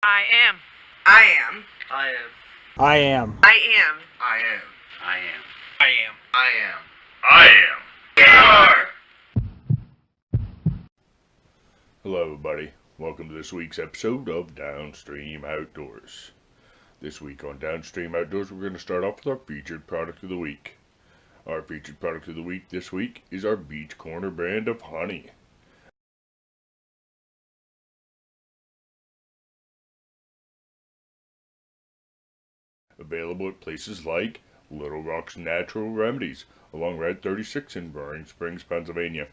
I am. I am. I am. I am. I am. I am. I am. I am. I am. I am. Hello everybody, welcome to this week's episode of Downstream Outdoors. This week on Downstream Outdoors we're going to start off with our featured product of the week. Our featured product of the week this week is our Beach Corner brand of honey. Available at places like Little Rock's Natural Remedies along Route 36 in Roaring Springs, Pennsylvania,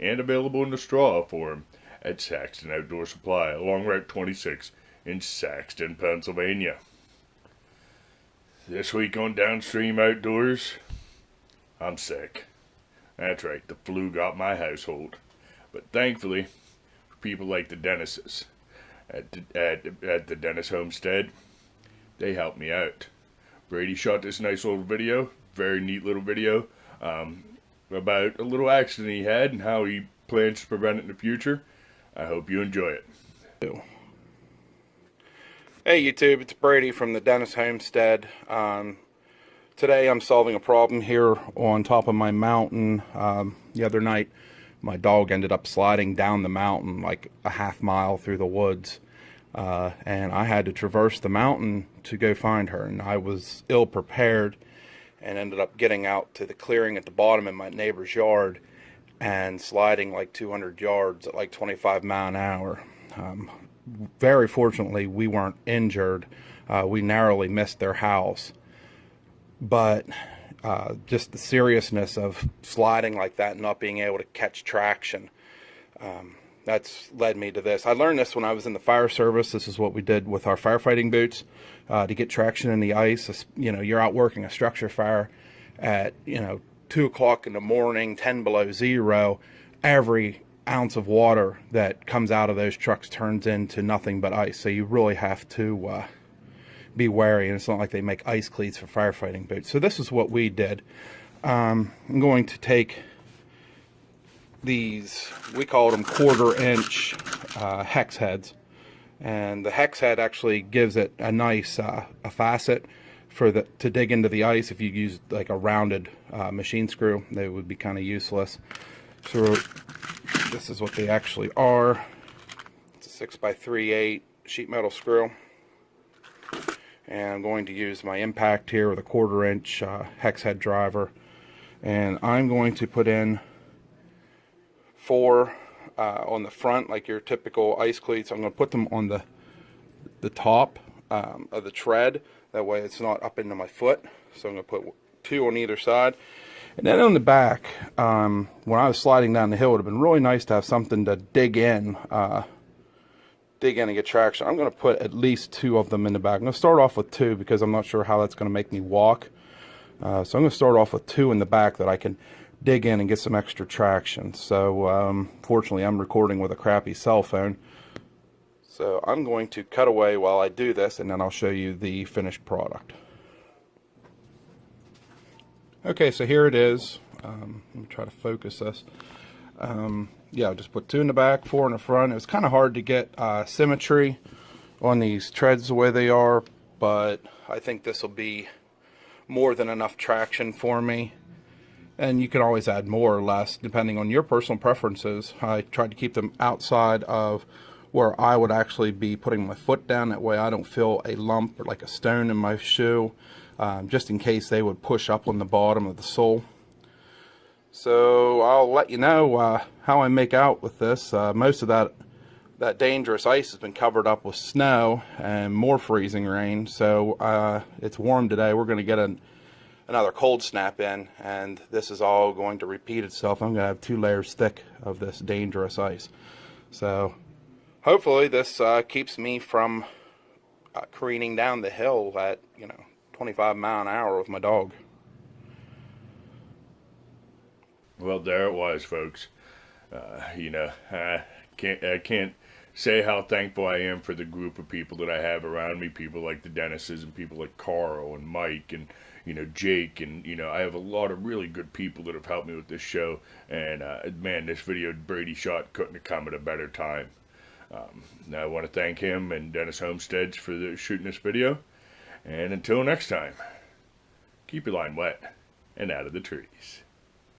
and available in the straw form at Saxton Outdoor Supply along Route 26 in Saxton, Pennsylvania. This week on Downstream Outdoors, I'm sick. That's right, the flu got my household. But thankfully, for people like the Dennises at the Dennis Homestead, they helped me out. Brady shot this nice little video, very neat little video, about a little accident he had and how he plans to prevent it in the future. I hope you enjoy it. Hey YouTube, it's Brady from the Dennis Homestead. Today I'm solving a problem here on top of my mountain. The other night my dog ended up sliding down the mountain like a half mile through the woods. And I had to traverse the mountain to go find her, and I was ill prepared and ended up getting out to the clearing at the bottom in my neighbor's yard and sliding like 200 yards at like 25 miles an hour. Very fortunately we weren't injured. We narrowly missed their house, but just the seriousness of sliding like that and not being able to catch traction, that's led me to this. I learned this when I was in the fire service. This is what we did with our firefighting boots to get traction in the ice. You know, you're out working a structure fire at 2 o'clock in the morning, 10 below zero. Every ounce of water that comes out of those trucks turns into nothing but ice. So you really have to be wary, and it's not like they make ice cleats for firefighting boots. So this is what we did. I'm going to take these, we call them 1/4 inch hex heads, and the hex head actually gives it a nice a facet for to dig into the ice. If you use like a rounded machine screw, they would be kind of useless. So this is what they actually are. It's a 6x3/8 sheet metal screw, and I'm going to use my impact here with a 1/4 inch hex head driver, and I'm going to put in 4 on the front like your typical ice cleats. I'm going to put them on the top of the tread, that way it's not up into my foot. So I'm going to put 2 on either side, and then on the back, when I was sliding down the hill, it would have been really nice to have something to dig in and get traction. I'm going to put at least 2 of them in the back. I'm going to start off with 2 because I'm not sure how that's going to make me walk. So I'm going to start off with 2 in the back that I can dig in and get some extra traction. So fortunately I'm recording with a crappy cell phone, so I'm going to cut away while I do this, and then I'll show you the finished product. Okay, so here it is. Let me try to focus this. Yeah, I'll just put 2 in the back, 4 in the front. It was kind of hard to get symmetry on these treads the way they are, but I think this will be more than enough traction for me. And you can always add more or less depending on your personal preferences. I tried to keep them outside of where I would actually be putting my foot down. That way I don't feel a lump or like a stone in my shoe, just in case they would push up on the bottom of the sole. So I'll let you know how I make out with this. Most of that dangerous ice has been covered up with snow and more freezing rain. So it's warm today. We're going to get another cold snap in, and this is all going to repeat itself. I'm going to have 2 layers thick of this dangerous ice. So hopefully this keeps me from careening down the hill at 25 miles an hour with my dog. Well, there it was, folks. I can't say how thankful I am for the group of people that I have around me, people like the Dennises and people like Carl and Mike and Jake, and I have a lot of really good people that have helped me with this show, and man, this video Brady shot couldn't have come at a better time. I want to thank him and Dennis Homestead for shooting this video. And until next time, keep your line wet and out of the trees.